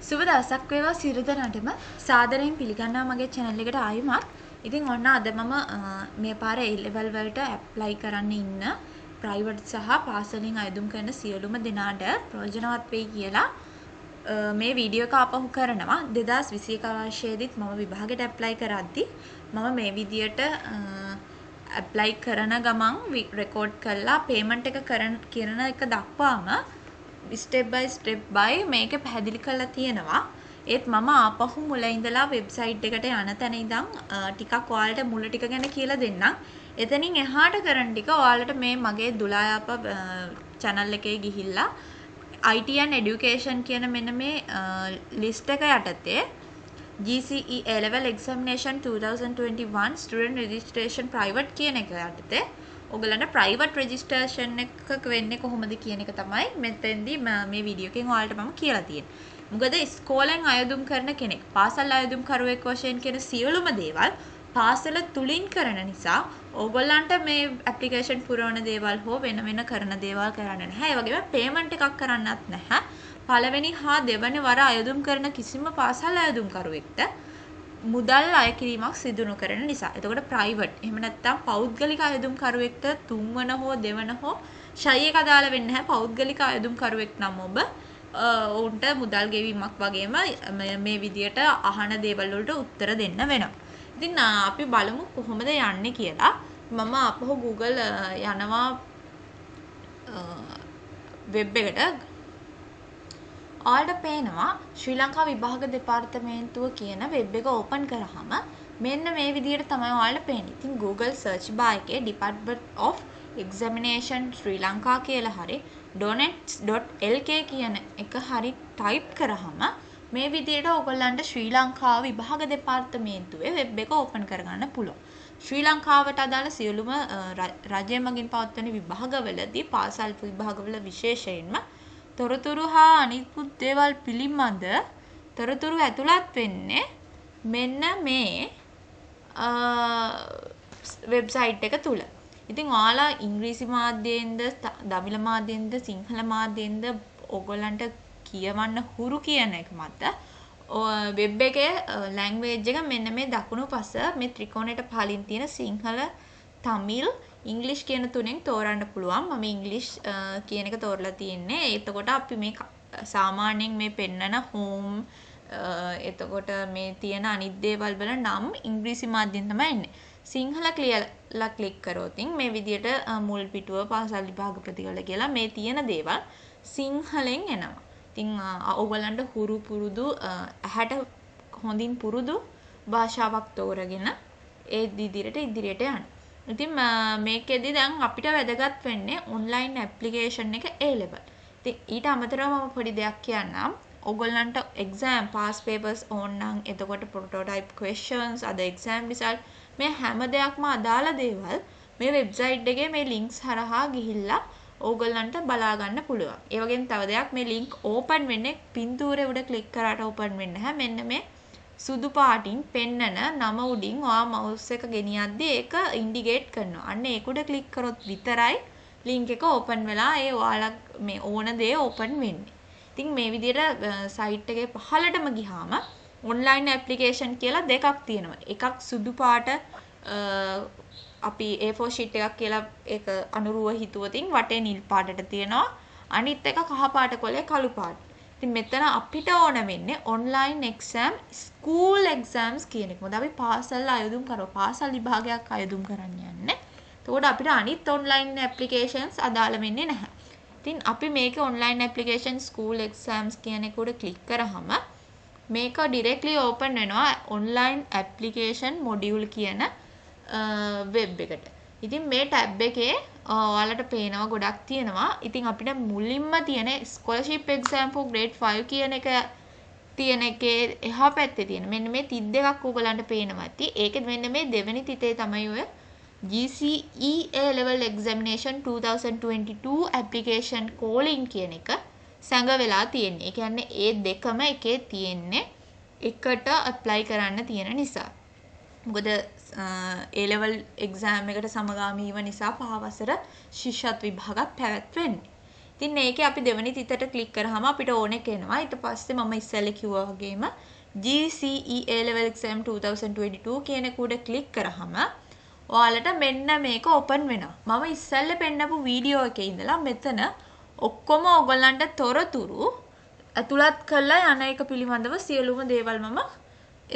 සුබ දවසක් වේවා සියලු දෙනාටම සාදරයෙන් පිළිගන්නවා මගේ channel එකට ආයෙමත්. ඉතින් ඔන්න අද මම මේ පාර A level වලට apply කරන්න ඉන්න private සහ පාසලින් අයදුම් කරන සියලුම දෙනාට ප්‍රයෝජනවත් වෙයි කියලා මේ වීඩියෝ එක ආපහු කරනවා. 2021 වර්ෂයේදීත් මම විභාගයට apply කරද්දි මම මේ විදියට apply කරන ගමන් record කරලා payment එක කරන එක දක්වාම step by මේක පැහැදිලි කරලා තියෙනවා. ඒත් මම ආපහු මුල ඉඳලා වෙබ්සයිට් එකට යන තැන ඉඳන් ටිකක් ඔයාලට මුල ටික ගැන කියලා දෙන්නම්. එතනින් එහාට කරන ටික ඔයාලට මේ මගේ දුලායාප channel එකේ ගිහිල්ලා IT and education කියන මෙන්න මේ list එක යටතේ G.C.E A level examination 2021 student registration private කියන එක යටතේ ඔයගලන්ට private registration එකක වෙන්නේ කොහොමද කියන එක තමයි මෙතෙන්දී මේ වීඩියෝ එකෙන් ඔයාලට මම කියලා තියෙන්නේ. මොකද ඉස්කෝලෙන් අයදුම් කරන කෙනෙක් පාසල් අයදුම් කරුවෙක් වශයෙන් කියන සියලුම දේවල් පාසල තුලින් කරන නිසා ඕගොල්ලන්ට මේ ඇප්ලිකේෂන් පුරවන දේවල් හෝ වෙන කරන දේවල් කරන්න නැහැ. ඒ වගේම පේමන්ට් එකක් කරන්නත් නැහැ. පළවෙනි හා දෙවැනි වර අයදුම් කරන කිසිම පාසල් අයදුම් කරුවෙක්ට මුදල් අය කිරීමක් සිදු නොකරන නිසා. එතකොට ප්‍රයිවට් එහෙම නැත්නම් පෞද්ගලික අයදුම් කරුවෙක්ට තුන්වන හෝ දෙවන හෝ ෂයි එක අදාළ වෙන්නේ නැහැ. පෞද්ගලික අයදුම් කරුවෙක් නම් ඔබ ඔවුන්ට මුදල් ගෙවීමක් වගේම මේ විදියට අහන දේවල් වලට උත්තර දෙන්න වෙනවා. ඉතින් අපි බලමු කොහොමද යන්නේ කියලා. මම අපහු Google යනවා වෙබ් එකට. ඔයාලට පේනවා ශ්‍රී ලංකා විභාග දෙපාර්තමේන්තුව කියන වෙබ් එක ඕපන් කරාම මෙන්න මේ විදිහට තමයි ඔයාලට පේන්නේ. ඉතින් Google search bar එකේ Department of Examination Sri Lanka කියලා හරි donets.lk කියන එක හරි ටයිප් කරාම මේ විදිහට ඔයගොල්ලන්ට ශ්‍රී ලංකා විභාග දෙපාර්තමේන්තුවේ වෙබ් එක ඕපන් කරගන්න පුළුවන්. ශ්‍රී ලංකාවට අදාළ සියලුම රජය මගින් පවත්වන විභාගවලදී පාසල් විභාගවල විශේෂයෙන්ම තොරතුරු හා අනිකුත් දේවල් පිළිබඳ තොරතුරු ඇතුළත් වෙන්නේ මෙන්න මේ වෙබ්සයිට් එක තුල. ඉතින් ඔයාලා ඉංග්‍රීසි මාධ්‍යයෙන්ද දමිළ මාධ්‍යයෙන්ද සිංහල මාධ්‍යයෙන්ද ඕගොල්ලන්ට කියවන්න හුරු කියන එක මත වෙබ් එකේ ලැන්ග්වේජ් එක මෙන්න මේ දකුණු පස මේ ත්‍රිකෝණයට පහලින් තියෙන සිංහල තමිල් ඉංග්‍රීසි කියන තුනෙන් තෝරන්න පුළුවන්. මම ඉංග්‍රීසි කියන එක තෝරලා තියෙන්නේ. එතකොට අපි මේ සාමාන්‍යයෙන් මේ පෙන්නන හෝම් එතකොට මේ තියෙන අනිත් දේවල් වල නම් ඉංග්‍රීසි මාධ්‍යයෙන් තමයි එන්නේ. සිංහල කියලා ක්ලික් කරොත් මේ විදියට මුල් පිටුව පාසල් විභාග ප්‍රතිඵල කියලා මේ තියෙන දේවල් සිංහලෙන් එනවා. ඉතින් ඕගොල්ලන්ට හුරු පුරුදු ඇහැට හොඳින් පුරුදු භාෂාවක් තෝරගෙන ඒ ඉදිරියට යන්න. ඉතින් මේකෙදි දැන් අපිට වැදගත් වෙන්නේ ඔන්ලයින් ඇප්ලිකේෂන් එක A level. ඉතින් ඊට අමතරව මම පොඩි දෙයක් කියන්නම්. ඕගොල්ලන්ට exam pass papers ඕන නම් එතකොට prototype questions අද exam result මේ හැම දෙයක්ම අදාළ දේවල් මේ වෙබ්සයිට් එකේ මේ links හරහා ගිහිල්ලා ඕගොල්ලන්ට බලා ගන්න පුළුවන්. ඒ වගේම තව දෙයක් මේ link open වෙන්නේ පින්තූරේ උඩ ක්ලික් කරාට open වෙන්නේ නැහැ. මෙන්න මේ සුදු පාටින් පෙන්නන නම උඩින් ඔයා mouse එක ගෙනියද්දි ඒක ඉන්ඩිකේට් කරනවා. අන්න ඒක උඩ ක්ලික් කරොත් විතරයි link එක open වෙලා ඒ ඔයාලා මේ ඕන දේ open වෙන්නේ. ඉතින් මේ විදිහට site එකේ පහළටම ගියාම online application කියලා දෙකක් තියෙනවා. එකක් සුදු පාට අපි A4 sheet එකක් කියලා ඒක අනුරුව හිතුවතින් වටේ නිල් පාටට තියෙනවා. අනිත් එක කහ පාට කොලේ කළු පාට. ඉතින් මෙතන අපිට ඕන වෙන්නේ online exam school exams කියන එක. මොකද අපි පාසල් අයදුම් කරව පාසල් විභාගයක් අයදුම් කරන්න යන්නේ. එතකොට අපිට අනිත් online applications අදාළ වෙන්නේ නැහැ. ඉතින් අපි මේක online application school exams කියන එක උඩ click කරාම මේක directly open වෙනවා online application module කියන වෙබ් එකට. ඉතින් මේ ටැබ් එකේ ඔයාලට පේනවා ගොඩක් තියෙනවා. ඉතින් අපිට මුලින්ම තියෙන scholarship exam for grade 5 කියන එක තියෙන එකේ එහා පැත්තේ තියෙන මෙන්න මේ තිත් දෙකක් ඔයගලන්ට පේනවා ඇති. ඒකෙ මෙන්න මේ දෙවෙනි තිතේ තමයි ඔය G.C.E A level examination 2022 application calling කියන එක සැඟ වෙලා තියෙන්නේ. ඒ කියන්නේ ඒ දෙකම එකේ තියෙන්නේ එකට apply කරන්න තියෙන නිසා. මොකද A level exam එකට සමගාමීව නිසා පහ වසර ශිෂ්‍යත්ව විභාගයක් පැවැත්වෙන්නේ. ඉතින් මේකේ අපි දෙවෙනි තිතට ක්ලික් කරාම අපිට ඕනේ කෙනවා. ඊට පස්සේ මම ඉස්සෙල්ලා කිව්වා වගේම G.C.E A level exam 2022 කියන එක උඩ ක්ලික් කරාම ඔයාලට මෙන්න මේක ඕපන් වෙනවා. මම ඉස්සෙල්ලා පෙන්නපු වීඩියෝ එකේ ඉඳලා මෙතන ඔක්කොම ඔයගොල්ලන්ට තොරතුරු ඇතුළත් කරලා යන එක පිළිබඳව සියලුම දේවල් මම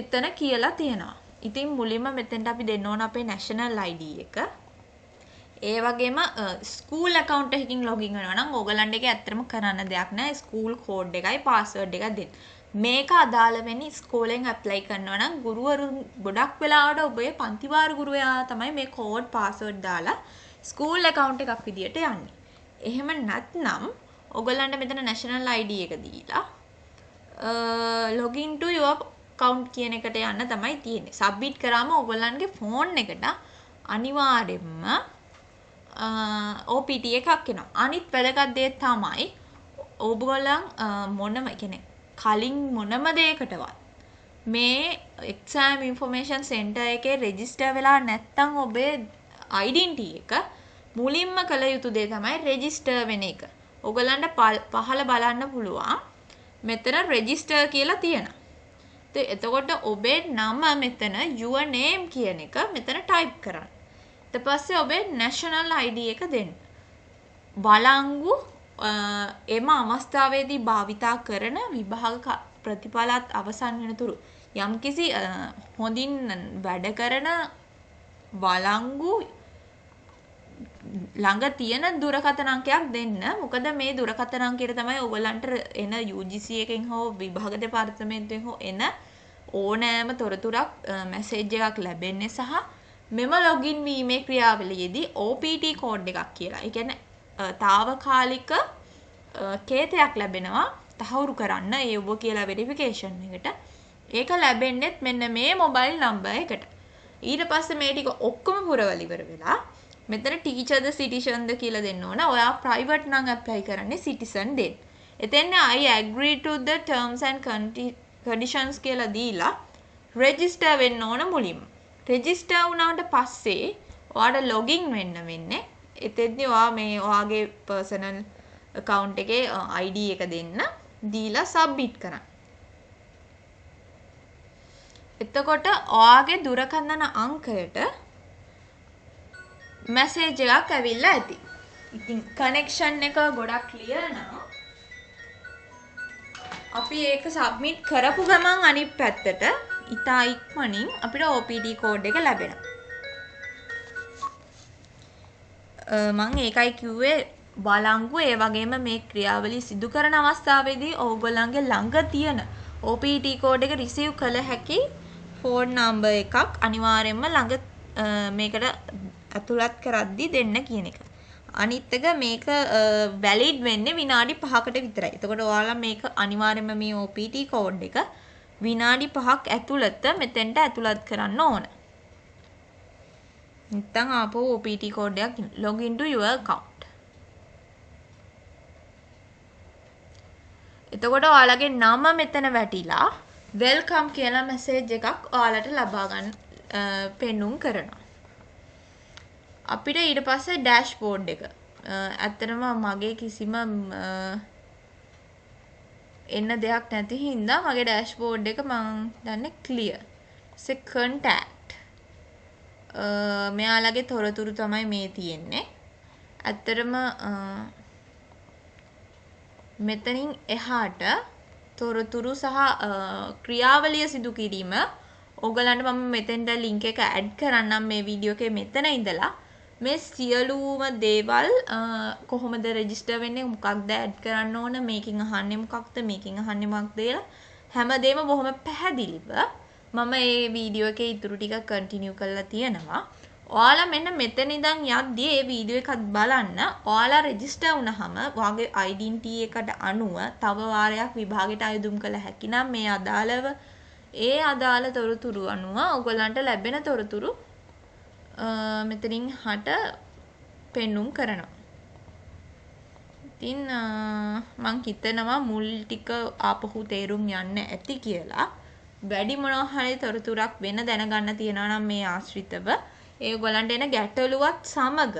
එතන කියලා තියෙනවා. ඉතින් මුලින්ම මෙතෙන්ට අපි දෙන්න ඕන අපේ national ID එක. ඒ වගේම ස්කූල් account එකකින් login වෙනවා නම් ඕගලන්ට ඒක ඇත්තටම කරන්න දෙයක් නැහැ. ස්කූල් code එකයි password එකයි දෙන්න. මේක අදාළ වෙන්නේ ස්කෝලෙන් apply කරනවා නම් ගුරුවරුන් ගොඩක් වෙලාවට ඔබේ පන්තිවාර ගුරුවරයා තමයි මේ code password දාලා ස්කූල් account එකක් විදියට යන්නේ. එහෙම නැත්නම් ඔයගොල්ලන්ට මෙතන national ID එක දීලා login to your account කියන එකට යන්න තමයි තියෙන්නේ. submit කරාම ඔයගොල්ලන්ගේ phone එකට අනිවාර්යෙන්ම OPT එකක් එනවා. අනිත් වැදගත් දේ තමයි ඔයගොල්ලන් මොනම කියන්නේ කලින් මොනම දෙයකටවත් මේ exam information center එකේ register වෙලා නැත්නම් ඔබේ identity එක මුලින්ම කළ යුතු දේ තමයි register වෙන එක. ඔයගලන්ට පහළ බලන්න පුළුවන් මෙතන register කියලා තියෙනවා. එතකොට ඔබේ නම මෙතන your name කියන එක මෙතන type කරන්න. ඊට පස්සේ ඔබේ national ID එක දෙන්න. බලංගු එම අවස්ථාවේදී භාවිතා කරන විභාග ප්‍රතිඵලත් අවසන් වෙනතුරු යම්කිසි හොඳින් වැඩ කරන බලංගු ළඟ තියෙන දුරකථන අංකයක් දෙන්න. මොකද මේ දුරකථන අංකයට තමයි ඔයගලන්ට එන UGC එකෙන් හෝ විභාග දෙපාර්තමේන්තුවෙන් හෝ එන ඕනෑම තොරතුරක් මැසේජ් එකක් ලැබෙන්නේ සහ මෙම ලොගින් වීමේ ක්‍රියාවලියේදී OPT කෝඩ් එකක් කියලා. ඒ කියන්නේ తాවකාලික කේතයක් ලැබෙනවා තහවුරු කරන්න ඒ ඔබ කියලා වෙරිෆිකේෂන් එකට. ඒක ලැබෙන්නේත් මෙන්න මේ මොබයිල් නම්බර් එකට. ඊට පස්සේ මේ ටික ඔක්කොම පුරවල ඉවර වෙලා මෙතන ටීචර්ද සිටිසන්ද කියලා දෙන්න ඕන. ඔයා ප්‍රයිවට් නම් ඇප්ලයි කරන්නේ සිටිසන් දෙන්න. එතෙන් I agree to the terms and conditions කියලා දීලා register වෙන්න ඕන මුලින්ම. register වුණාට පස්සේ ඔයාට login වෙන්න වෙන්නේ. එතෙන්දී ඔයා මේ ඔයාගේ personal account එකේ ID එක දෙන්න දීලා submit කරන්න. එතකොට ඔයාගේ දුරකථන අංකයට message එකක් ඇවිල්ලා ඇති. ඉතින් connection එක ගොඩක් clear නම් අපි ඒක submit කරපු ගමන් අනිත් පැත්තට ඉතා ඉක්මනින් අපිට OPT code එක ලැබෙනවා. මම ඒකයි කිව්වේ බලංගු ඒ වගේම මේ ක්‍රියාවලිය සිදු කරන අවස්ථාවේදී ඕගොල්ලන්ගේ ළඟ තියෙන OPT code එක receive කළ හැකි phone number එකක් අනිවාර්යයෙන්ම ළඟ මේකට ඇතුළත් කරද්දී දෙන්න කියන එක. අනිත් එක මේක valid වෙන්නේ විනාඩි 5කට විතරයි. එතකොට ඔයාලා මේක අනිවාර්යයෙන්ම මේ OPT code එක විනාඩි 5ක් ඇතුළත මෙතෙන්ට ඇතුළත් කරන්න ඕන. නැත්නම් ආපහු OPT code එකක් login to your account. එතකොට ඔයාලගේ නම මෙතන වැටිලා welcome කියලා message එකක් ඔයාලට ලබා ගන්න පෙන්눔 කරනවා. අපිට ඊට පස්සේ dashboard එක. ඇත්තටම මගේ කිසිම එන්න දෙයක් නැති හින්දා මගේ dashboard එක මම දන්නේ clear. contact මෙයාලගේ තොරතුරු තමයි මේ තියෙන්නේ. ඇත්තටම මෙතනින් එහාට තොරතුරු සහ ක්‍රියාවලිය සිදු කිරීම ඕගලන්ට මම මෙතෙන්ට link එක add කරන්නම් මේ වීඩියෝ එකේ මෙතන ඉඳලා මේ සියලුම දේවල් කොහොමද register වෙන්නේ මොකක්ද add කරන්න ඕන මේකෙන් අහන්නේ මොකක්ද මේකෙන් අහන්නේ මොකක්ද කියලා හැමදේම බොහොම පැහැදිලිව මම මේ වීඩියෝ එකේ ඉතුරු ටික continue කරලා තියෙනවා. ඔයාලා මෙන්න මෙතන ඉඳන් යද්දී මේ වීඩියෝ එකත් බලන්න. ඔයාලා රෙජිස්ටර් වුණාම ඔයාගේ identity එකට අනුව තව වාරයක් විභාගයට අයදුම් කළ හැකි නම් මේ අදාළ තොරතුරු අනුව ඔයගොල්ලන්ට ලැබෙන තොරතුරු මෙතනින් හට පෙන්눔 කරනවා. ඉතින් මං හිතනවා මුල් ටික ආපහු තේරුම් යන්න ඇති කියලා. වැඩි මොනවා හරි තොරතුරක් වෙන දැනගන්න තියෙනවා නම් මේ ආශ්‍රිතව ඒගොල්ලන්ට එන ගැටලුවත් සමග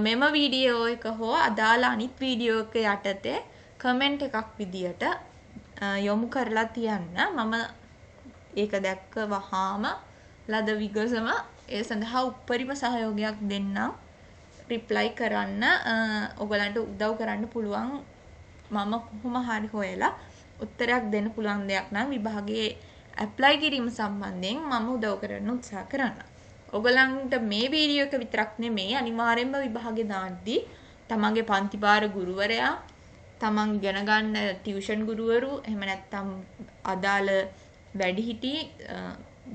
මෙම වීඩියෝ එක හෝ අදාළ අනිත් වීඩියෝ එක යටතේ කමෙන්ට් එකක් විදියට යොමු කරලා තියන්න. මම ඒක දැක්ක වහාම ලද විගසම ඒ සඳහා උපරිම සහයෝගයක් දෙන්නම්. රිප්ලයි කරන්න ඔයගලන්ට උදව් කරන්න පුළුවන්. මම කොහොම හරි හොයලා උත්තරයක් දෙන්න පුළුවන් දෙයක් නම් විභාගයේ ඇප්ලයි කිරීම සම්බන්ධයෙන් මම උදව් කරන්න උත්සාහ කරන්න. ඔයගලන්ට මේ වීඩියෝ එක විතරක් නෙමෙයි අනිවාර්යයෙන්ම විභාගේ දාද්දී තමන්ගේ පන්ති භාර ගුරුවරයා, තමන් ඉගෙන ගන්න ටියුෂන් ගුරුවරු, එහෙම නැත්නම් අදාළ වැඩිහිටි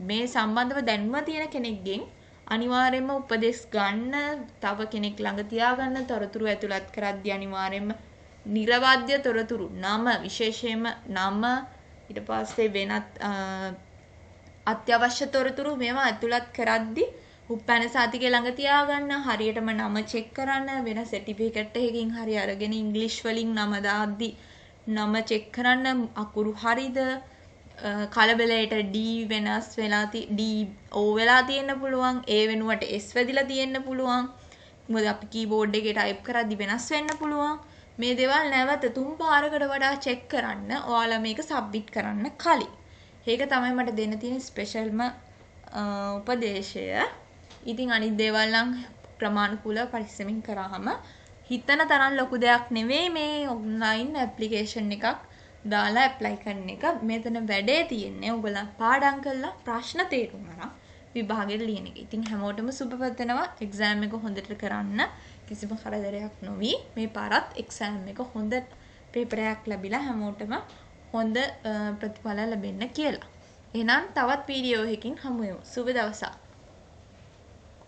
මේ සම්බන්ධව දැනුම තියෙන කෙනෙක්ගෙන් අනිවාර්යයෙන්ම උපදෙස් ගන්න, තව කෙනෙක් ළඟ තියාගන්න, තොරතුරු ඇතුළත් කරද්දී අනිවාර්යයෙන්ම නිර්වද්‍ය තොරතුරු, නම විශේෂයෙන්ම නම, ඊට පස්සේ වෙනත් අත්‍යවශ්‍ය තොරතුරු මේවා ඇතුළත් කරද්දී උපැන සාතිකේ ළඟ තියාගන්න, හරියටම නම චෙක් කරන්න, වෙන සර්ටිෆිකට් එකකින් හරි අරගෙන ඉංග්‍රීසි වලින් නම දාද්දී නම චෙක් කරන්න අකුරු හරිද, කලබලයට D වෙනස් වෙලා D O වෙලා තියෙන්න පුළුවන්, A වෙනුවට S වැදිලා තියෙන්න පුළුවන්. මොකද අපි කීබෝඩ් එකේ ටයිප් කරද්දී වෙනස් වෙන්න පුළුවන්. මේ දේවල් නැවත 3 පාරකට වඩා චෙක් කරන්න ඔයාලා මේක සබ්මිට් කරන්න කලින්. ඒක තමයි මට දෙන්න තියෙන ස්පෙෂල්ම උපදේශය. ඉතින් අනිත් දේවල් නම් ක්‍රමානුකූලව පරිස්සමින් කරාම හිතන තරම් ලොකු දෙයක් නෙවෙයි මේ ඔන්ලයින් ඇප්ලිකේෂන් එකක් දාලා ඇප්ලයි කරන එක. මෙතන වැඩේ තියෙන්නේ ඔයගොල්ලෝ පාඩම් කරලා ප්‍රශ්න තේරුම් ගන්න විභාගෙට ලියන එක. ඉතින් හැමෝටම සුබ පැතනවා එක්සෑම් එක හොඳට කරන්න. කිසිම කරදරයක් නොවි මේ පාරත් එක්සෑම් එක හොඳ පේපර් එකක් ලැබිලා හැමෝටම හොඳ ප්‍රතිඵල ලැබෙන්න කියලා. එහෙනම් තවත් වීඩියෝ එකකින් හමු වෙමු. සුබ දවසක්.